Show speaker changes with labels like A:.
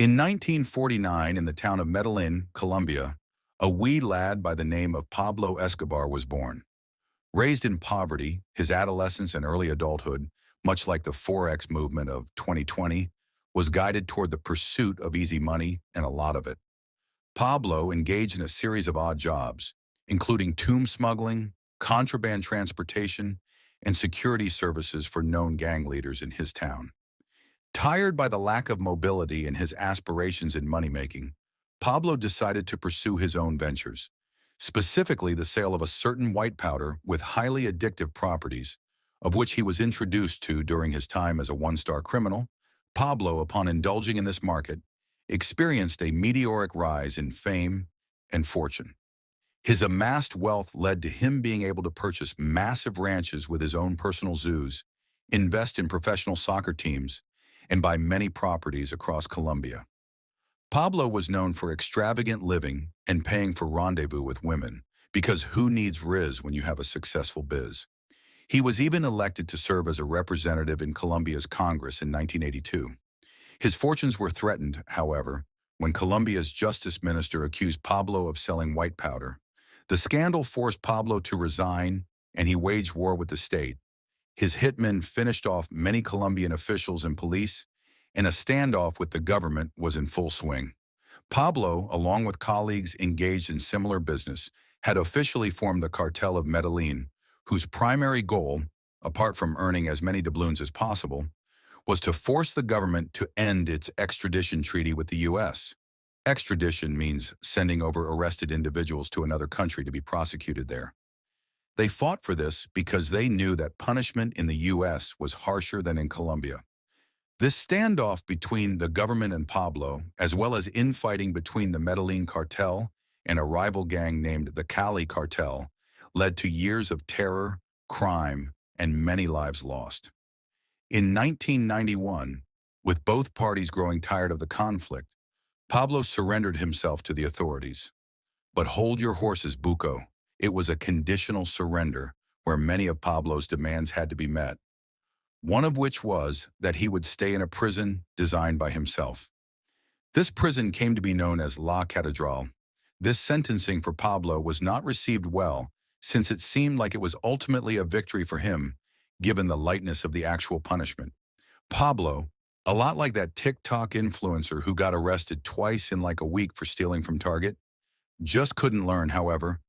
A: In 1949, in the town of Medellin, Colombia, a wee lad by the name of Pablo Escobar was born. Raised in poverty, his adolescence and early adulthood, much like the Forex movement of 2020, was guided toward the pursuit of easy money and a lot of it. Pablo engaged in a series of odd jobs, including tomb smuggling, contraband transportation, and security services for known gang leaders in his town. Tired by the lack of mobility and his aspirations in money-making, Pablo decided to pursue his own ventures, specifically the sale of a certain white powder with highly addictive properties, of which he was introduced to during his time as a one-star criminal. Pablo, upon indulging in this market, experienced a meteoric rise in fame and fortune. His amassed wealth led to him being able to purchase massive ranches with his own personal zoos, invest in professional soccer teams, and buy many properties across Colombia. Pablo was known for extravagant living and paying for rendezvous with women, because who needs riz when you have a successful biz? He was even elected to serve as a representative in Colombia's Congress in 1982. His fortunes were threatened, however, when Colombia's justice minister accused Pablo of selling white powder. The scandal forced Pablo to resign, and he waged war with the state. His hitmen finished off many Colombian officials and police, and a standoff with the government was in full swing. Pablo, along with colleagues engaged in similar business, had officially formed the cartel of Medellin, whose primary goal, apart from earning as many doubloons as possible, was to force the government to end its extradition treaty with the U.S. Extradition means sending over arrested individuals to another country to be prosecuted there. They fought for this because they knew that punishment in the U.S. was harsher than in Colombia. This standoff between the government and Pablo, as well as infighting between the Medellin cartel and a rival gang named the Cali cartel, led to years of terror, crime, and many lives lost. In 1991, with both parties growing tired of the conflict, Pablo surrendered himself to the authorities. But hold your horses, Bucco. It was a conditional surrender where many of Pablo's demands had to be met, one of which was that he would stay in a prison designed by himself. This prison came to be known as La Catedral. This sentencing for Pablo was not received well, since it seemed like it was ultimately a victory for him, given the lightness of the actual punishment. Pablo, a lot like that TikTok influencer who got arrested twice in like a week for stealing from Target, just couldn't learn, however,